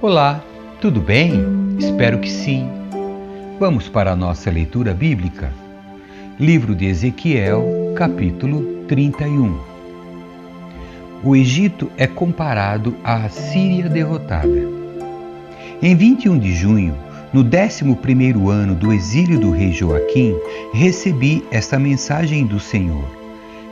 Olá, tudo bem? Espero que sim. Vamos para a nossa leitura bíblica. Livro de Ezequiel, capítulo 31. O Egito é comparado à Assíria derrotada. Em 21 de junho, no 11º ano do exílio do rei Joaquim, recebi esta mensagem do Senhor.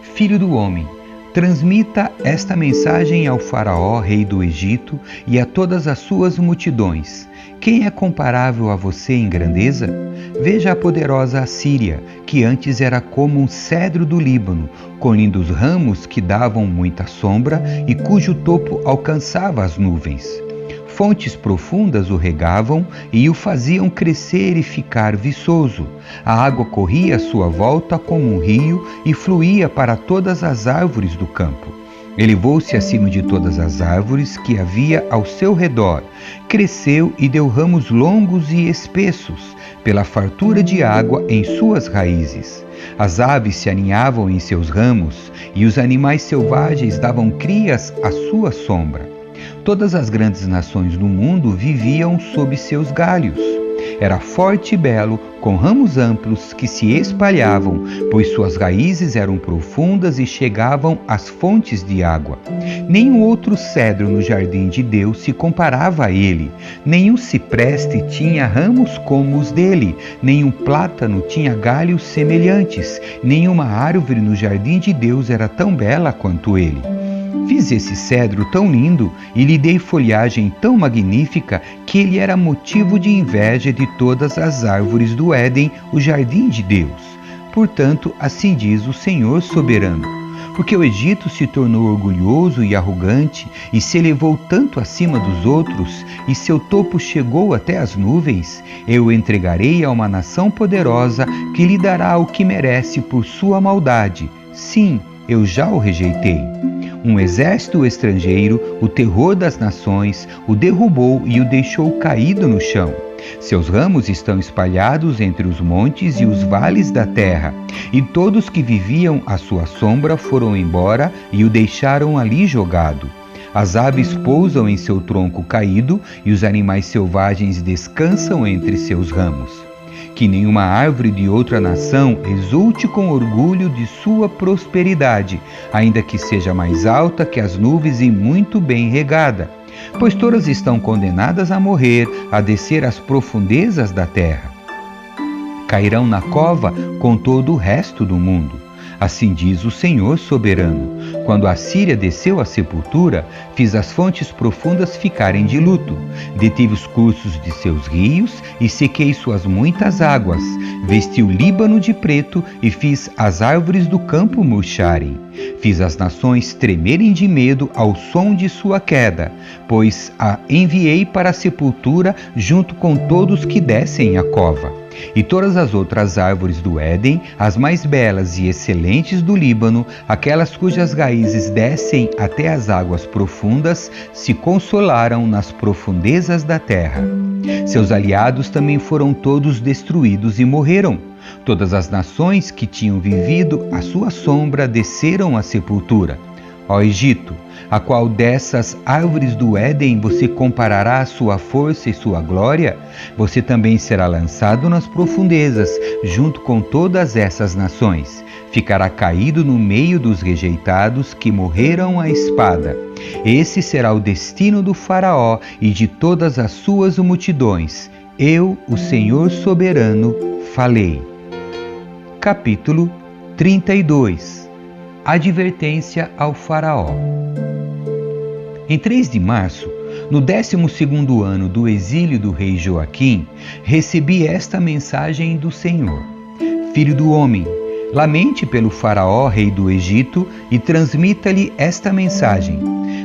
Filho do homem, transmita esta mensagem ao faraó, rei do Egito, e a todas as suas multidões. Quem é comparável a você em grandeza? Veja a poderosa Assíria, que antes era como um cedro do Líbano, com lindos ramos que davam muita sombra e cujo topo alcançava as nuvens. Fontes profundas o regavam e o faziam crescer e ficar viçoso. A água corria à sua volta como um rio e fluía para todas as árvores do campo. Elevou-se acima de todas as árvores que havia ao seu redor. Cresceu e deu ramos longos e espessos, pela fartura de água em suas raízes. As aves se aninhavam em seus ramos e os animais selvagens davam crias à sua sombra. Todas as grandes nações do mundo viviam sob seus galhos. Era forte e belo, com ramos amplos que se espalhavam, pois suas raízes eram profundas e chegavam às fontes de água. Nenhum outro cedro no jardim de Deus se comparava a ele. Nenhum cipreste tinha ramos como os dele. Nenhum plátano tinha galhos semelhantes. Nenhuma árvore no jardim de Deus era tão bela quanto ele. Fiz esse cedro tão lindo e lhe dei folhagem tão magnífica que ele era motivo de inveja de todas as árvores do Éden, o jardim de Deus. Portanto, assim diz o Senhor soberano: porque o Egito se tornou orgulhoso e arrogante e se elevou tanto acima dos outros e seu topo chegou até as nuvens, eu o entregarei a uma nação poderosa que lhe dará o que merece por sua maldade. Sim, eu já o rejeitei. Um exército estrangeiro, o terror das nações, o derrubou e o deixou caído no chão. Seus ramos estão espalhados entre os montes e os vales da terra, e todos que viviam à sua sombra foram embora e o deixaram ali jogado. As aves pousam em seu tronco caído e os animais selvagens descansam entre seus ramos. Que nenhuma árvore de outra nação exulte com orgulho de sua prosperidade, ainda que seja mais alta que as nuvens e muito bem regada, pois todas estão condenadas a morrer, a descer às profundezas da terra. Cairão na cova com todo o resto do mundo. Assim diz o Senhor soberano: quando a Síria desceu à sepultura, fiz as fontes profundas ficarem de luto, detive os cursos de seus rios e sequei suas muitas águas, vesti o Líbano de preto e fiz as árvores do campo murcharem. Fiz as nações tremerem de medo ao som de sua queda, pois a enviei para a sepultura junto com todos que descem à cova. E todas as outras árvores do Éden, as mais belas e excelentes do Líbano, aquelas cujas raízes descem até as águas profundas, se consolaram nas profundezas da terra. Seus aliados também foram todos destruídos e morreram. Todas as nações que tinham vivido à sua sombra desceram à sepultura. Ó Egito, a qual dessas árvores do Éden você comparará a sua força e sua glória? Você também será lançado nas profundezas, junto com todas essas nações. Ficará caído no meio dos rejeitados que morreram à espada. Esse será o destino do faraó e de todas as suas multidões. Eu, o Senhor soberano, falei. Capítulo 32. Advertência ao faraó. Em 3 de março, no 12º ano do exílio do rei Joaquim, recebi esta mensagem do Senhor: Filho do homem, lamente pelo faraó, rei do Egito, e transmita-lhe esta mensagem.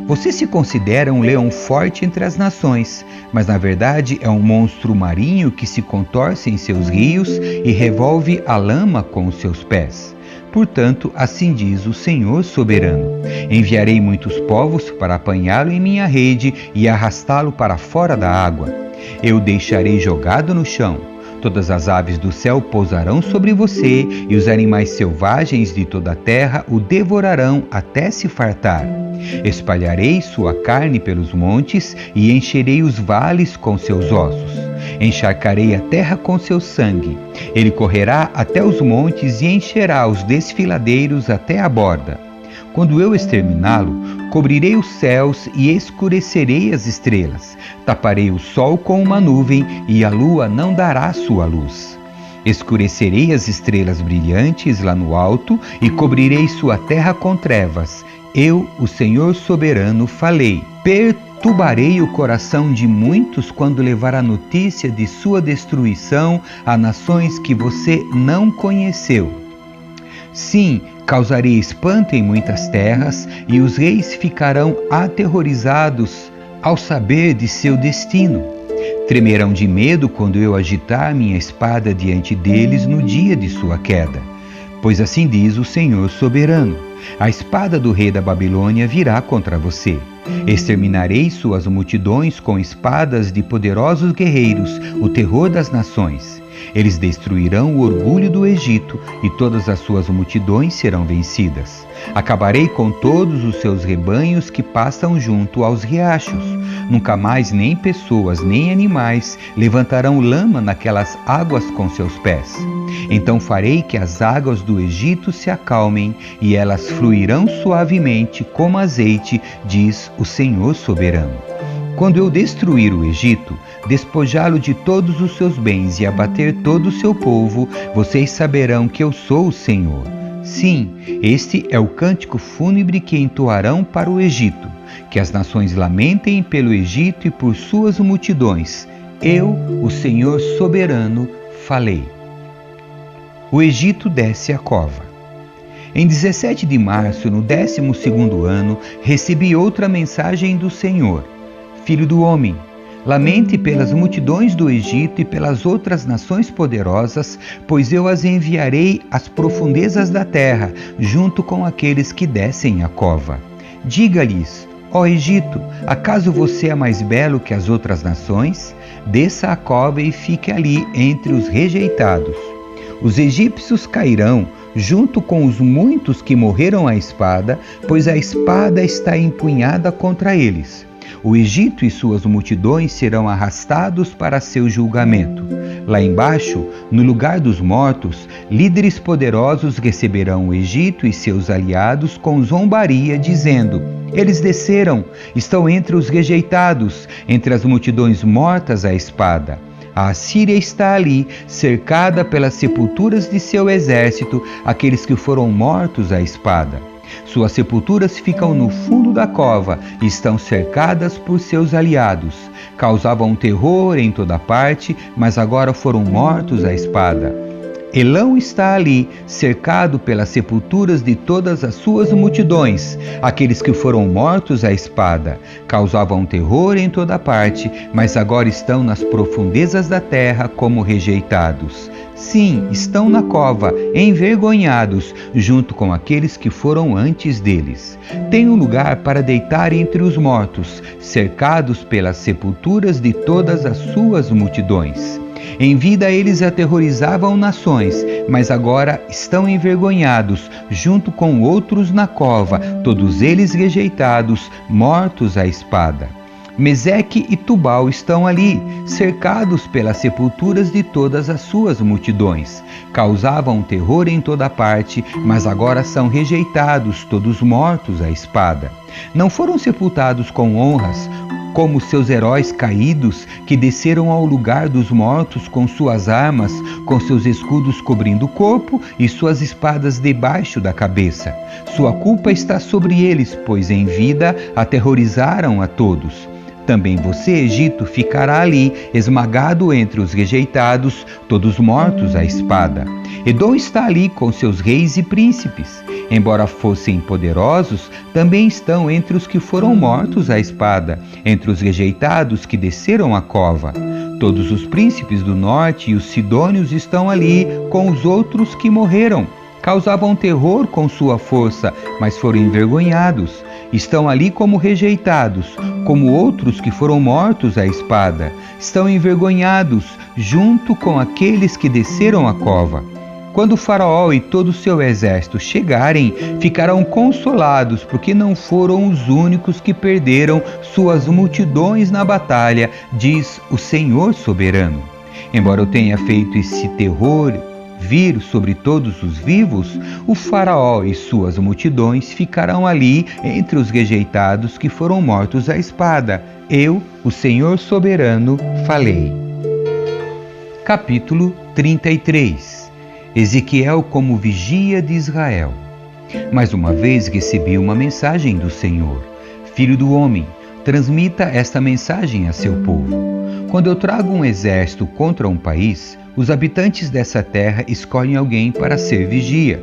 Você se considera um leão forte entre as nações, mas na verdade é um monstro marinho que se contorce em seus rios e revolve a lama com os seus pés. Portanto, assim diz o Senhor soberano: enviarei muitos povos para apanhá-lo em minha rede e arrastá-lo para fora da água. Eu o deixarei jogado no chão. Todas as aves do céu pousarão sobre você, e os animais selvagens de toda a terra o devorarão até se fartar. Espalharei sua carne pelos montes e encherei os vales com seus ossos. Encharcarei a terra com seu sangue. Ele correrá até os montes e encherá os desfiladeiros até a borda. Quando eu exterminá-lo, cobrirei os céus e escurecerei as estrelas. Taparei o sol com uma nuvem e a lua não dará sua luz. Escurecerei as estrelas brilhantes lá no alto e cobrirei sua terra com trevas. Eu, o Senhor soberano, falei. Perturbarei o coração de muitos quando levar a notícia de sua destruição a nações que você não conheceu. Sim, causarei espanto em muitas terras, e os reis ficarão aterrorizados ao saber de seu destino. Tremerão de medo quando eu agitar minha espada diante deles no dia de sua queda. Pois assim diz o Senhor soberano: a espada do rei da Babilônia virá contra você. Exterminarei suas multidões com espadas de poderosos guerreiros, o terror das nações. Eles destruirão o orgulho do Egito e todas as suas multidões serão vencidas. Acabarei com todos os seus rebanhos que passam junto aos riachos. Nunca mais nem pessoas nem animais levantarão lama naquelas águas com seus pés. Então farei que as águas do Egito se acalmem e elas fluirão suavemente como azeite, diz o Senhor soberano. Quando eu destruir o Egito, despojá-lo de todos os seus bens e abater todo o seu povo, vocês saberão que eu sou o Senhor. Sim, este é o cântico fúnebre que entoarão para o Egito, que as nações lamentem pelo Egito e por suas multidões. Eu, o Senhor soberano, falei. O Egito desce a cova. Em 17 de março, no 12º ano, recebi outra mensagem do Senhor. Filho do homem, lamente pelas multidões do Egito e pelas outras nações poderosas, pois eu as enviarei às profundezas da terra, junto com aqueles que descem a cova. Diga-lhes: ó Egito, acaso você é mais belo que as outras nações? Desça a cova e fique ali entre os rejeitados. Os egípcios cairão, junto com os muitos que morreram à espada, pois a espada está empunhada contra eles. O Egito e suas multidões serão arrastados para seu julgamento. Lá embaixo, no lugar dos mortos, líderes poderosos receberão o Egito e seus aliados com zombaria, dizendo: eles desceram, estão entre os rejeitados, entre as multidões mortas à espada. A Assíria está ali, cercada pelas sepulturas de seu exército, aqueles que foram mortos à espada. Suas sepulturas ficam no fundo da cova e estão cercadas por seus aliados. Causavam terror em toda parte, mas agora foram mortos à espada. Elão está ali, cercado pelas sepulturas de todas as suas multidões, aqueles que foram mortos à espada. Causavam terror em toda parte, mas agora estão nas profundezas da terra como rejeitados. Sim, estão na cova, envergonhados, junto com aqueles que foram antes deles. Tem um lugar para deitar entre os mortos, cercados pelas sepulturas de todas as suas multidões. Em vida eles aterrorizavam nações, mas agora estão envergonhados, junto com outros na cova, todos eles rejeitados, mortos à espada. Meseque e Tubal estão ali, cercados pelas sepulturas de todas as suas multidões. Causavam terror em toda parte, mas agora são rejeitados, todos mortos à espada. Não foram sepultados com honras, como seus heróis caídos, que desceram ao lugar dos mortos com suas armas, com seus escudos cobrindo o corpo e suas espadas debaixo da cabeça. Sua culpa está sobre eles, pois em vida aterrorizaram a todos. Também você, Egito, ficará ali, esmagado entre os rejeitados, todos mortos à espada. Edom está ali com seus reis e príncipes. Embora fossem poderosos, também estão entre os que foram mortos à espada, entre os rejeitados que desceram a cova. Todos os príncipes do norte e os sidônios estão ali com os outros que morreram. Causavam terror com sua força, mas foram envergonhados. Estão ali como rejeitados, como outros que foram mortos à espada. Estão envergonhados, junto com aqueles que desceram a cova. Quando o Faraó e todo o seu exército chegarem, ficarão consolados, porque não foram os únicos que perderam suas multidões na batalha, diz o Senhor soberano. Embora eu tenha feito esse terror vir sobre todos os vivos, o Faraó e suas multidões ficarão ali entre os rejeitados que foram mortos à espada. Eu, o Senhor soberano, falei. Capítulo 33. Ezequiel como vigia de Israel. Mais uma vez recebi uma mensagem do Senhor. Filho do homem, transmita esta mensagem a seu povo. Quando eu trago um exército contra um país, os habitantes dessa terra escolhem alguém para ser vigia.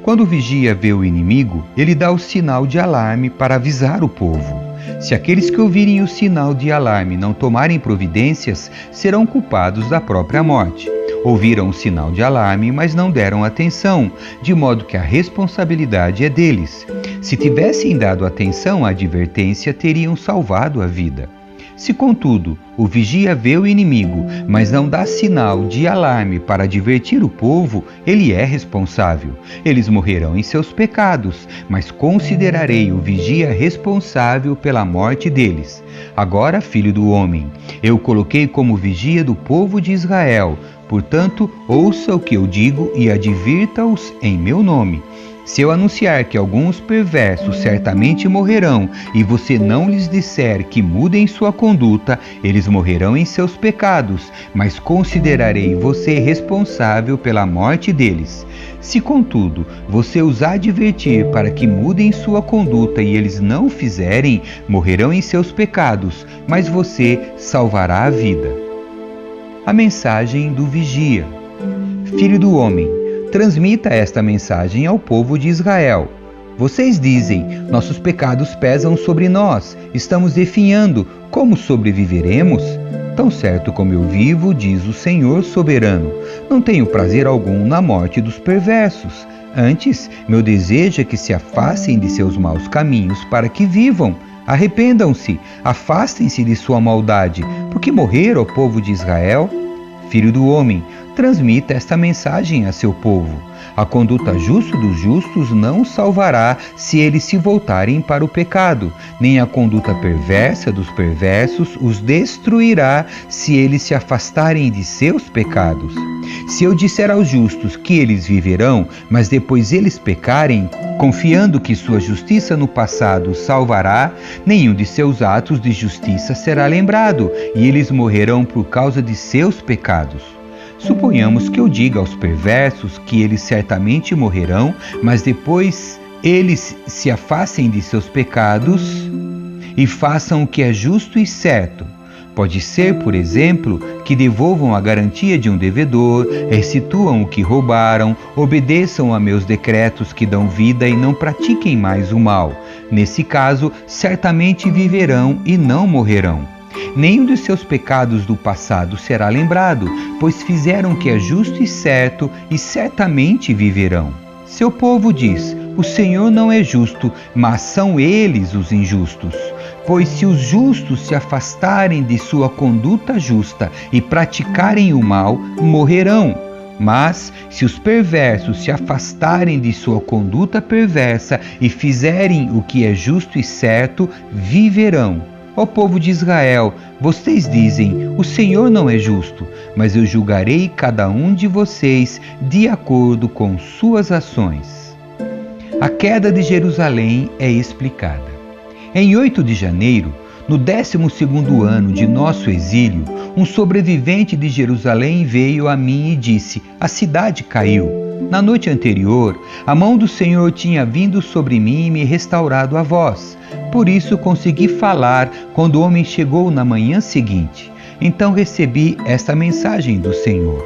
Quando o vigia vê o inimigo, ele dá o sinal de alarme para avisar o povo. Se aqueles que ouvirem o sinal de alarme não tomarem providências, serão culpados da própria morte. Ouviram o sinal de alarme, mas não deram atenção, de modo que a responsabilidade é deles. Se tivessem dado atenção à advertência, teriam salvado a vida. Se, contudo, o vigia vê o inimigo, mas não dá sinal de alarme para advertir o povo, ele é responsável. Eles morrerão em seus pecados, mas considerarei o vigia responsável pela morte deles. Agora, filho do homem, eu o coloquei como vigia do povo de Israel. Portanto, ouça o que eu digo e advirta-os em meu nome. Se eu anunciar que alguns perversos certamente morrerão e você não lhes disser que mudem sua conduta, eles morrerão em seus pecados, mas considerarei você responsável pela morte deles. Se, contudo, você os advertir para que mudem sua conduta e eles não o fizerem, morrerão em seus pecados, mas você salvará a vida. A mensagem do vigia. Filho do homem, transmita esta mensagem ao povo de Israel. Vocês dizem, nossos pecados pesam sobre nós, estamos definhando, como sobreviveremos? Tão certo como eu vivo, diz o Senhor soberano, não tenho prazer algum na morte dos perversos. Antes, meu desejo é que se afastem de seus maus caminhos para que vivam. Arrependam-se, afastem-se de sua maldade, porque morrer, ó povo de Israel? Filho do homem, transmita esta mensagem a seu povo. A conduta justa dos justos não os salvará se eles se voltarem para o pecado, nem a conduta perversa dos perversos os destruirá se eles se afastarem de seus pecados. Se eu disser aos justos que eles viverão, mas depois eles pecarem, confiando que sua justiça no passado os salvará, nenhum de seus atos de justiça será lembrado, e eles morrerão por causa de seus pecados. Suponhamos que eu diga aos perversos que eles certamente morrerão, mas depois eles se afastem de seus pecados e façam o que é justo e certo. Pode ser, por exemplo, que devolvam a garantia de um devedor, restituam o que roubaram, obedeçam a meus decretos que dão vida e não pratiquem mais o mal. Nesse caso, certamente viverão e não morrerão. Nenhum dos seus pecados do passado será lembrado, pois fizeram o que é justo e certo e certamente viverão. Seu povo diz, o Senhor não é justo, mas são eles os injustos. Pois se os justos se afastarem de sua conduta justa e praticarem o mal, morrerão. Mas, se os perversos se afastarem de sua conduta perversa e fizerem o que é justo e certo, viverão. Ó povo de Israel, vocês dizem, o Senhor não é justo, mas eu julgarei cada um de vocês de acordo com suas ações. A queda de Jerusalém é explicada. Em 8 de janeiro, no 12º ano de nosso exílio, um sobrevivente de Jerusalém veio a mim e disse, a cidade caiu. Na noite anterior, a mão do Senhor tinha vindo sobre mim e me restaurado a voz. Por isso consegui falar quando o homem chegou na manhã seguinte. Então recebi esta mensagem do Senhor.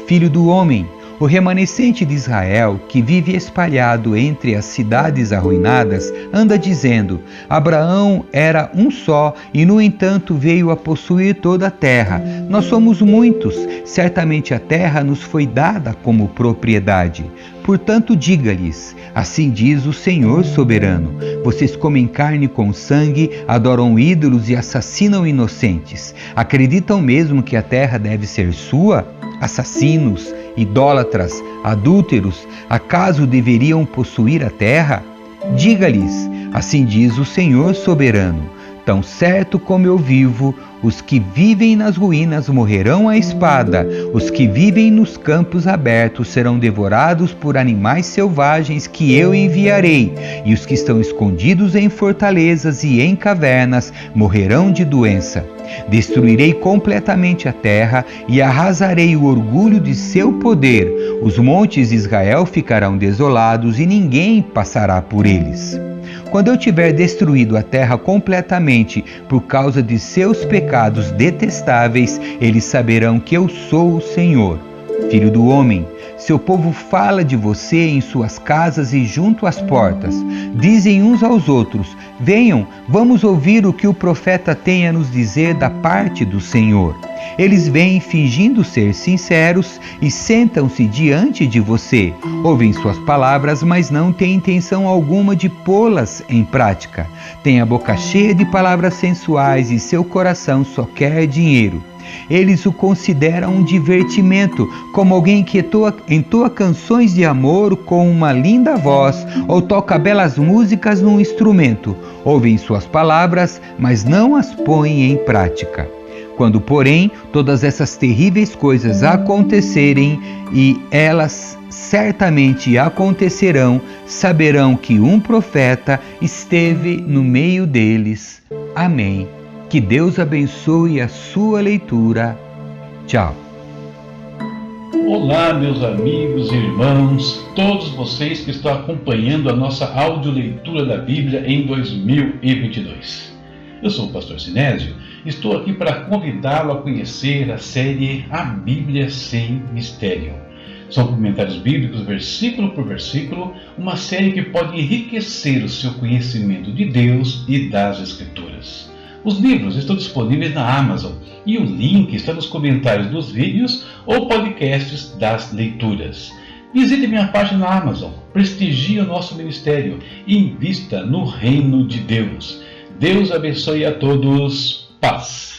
Filho do homem, O remanescente de Israel, que vive espalhado entre as cidades arruinadas, anda dizendo: Abraão era um só e, no entanto, veio a possuir toda a terra. Nós somos muitos, certamente a terra nos foi dada como propriedade. Portanto, diga-lhes: assim diz o Senhor soberano: vocês comem carne com sangue, adoram ídolos e assassinam inocentes. Acreditam mesmo que a terra deve ser sua? Assassinos, idólatras, adúlteros, acaso deveriam possuir a terra? Diga-lhes: assim diz o Senhor soberano: tão certo como eu vivo, os que vivem nas ruínas morrerão à espada, os que vivem nos campos abertos serão devorados por animais selvagens que eu enviarei, e os que estão escondidos em fortalezas e em cavernas morrerão de doença. Destruirei completamente a terra e arrasarei o orgulho de seu poder. Os montes de Israel ficarão desolados e ninguém passará por eles. Quando eu tiver destruído a terra completamente por causa de seus pecados detestáveis, eles saberão que eu sou o Senhor. Filho do homem, seu povo fala de você em suas casas e junto às portas. Dizem uns aos outros: venham, vamos ouvir o que o profeta tem a nos dizer da parte do Senhor. Eles vêm fingindo ser sinceros e sentam-se diante de você. Ouvem suas palavras, mas não têm intenção alguma de pô-las em prática. Têm a boca cheia de palavras sensuais e seu coração só quer dinheiro. Eles o consideram um divertimento, como alguém que entoa canções de amor com uma linda voz ou toca belas músicas num instrumento. Ouvem suas palavras, mas não as põem em prática. Quando, porém, todas essas terríveis coisas acontecerem, e elas certamente acontecerão, saberão que um profeta esteve no meio deles. Amém. Que Deus abençoe a sua leitura. Tchau. Olá, meus amigos e irmãos, todos vocês que estão acompanhando a nossa audioleitura da Bíblia em 2022. Eu sou o pastor Sinésio, estou aqui para convidá-lo a conhecer a série A Bíblia Sem Mistério. São comentários bíblicos, versículo por versículo, uma série que pode enriquecer o seu conhecimento de Deus e das Escrituras. Os livros estão disponíveis na Amazon e o link está nos comentários dos vídeos ou podcasts das leituras. Visite minha página na Amazon, prestigie o nosso ministério e invista no reino de Deus. Deus abençoe a todos. Paz.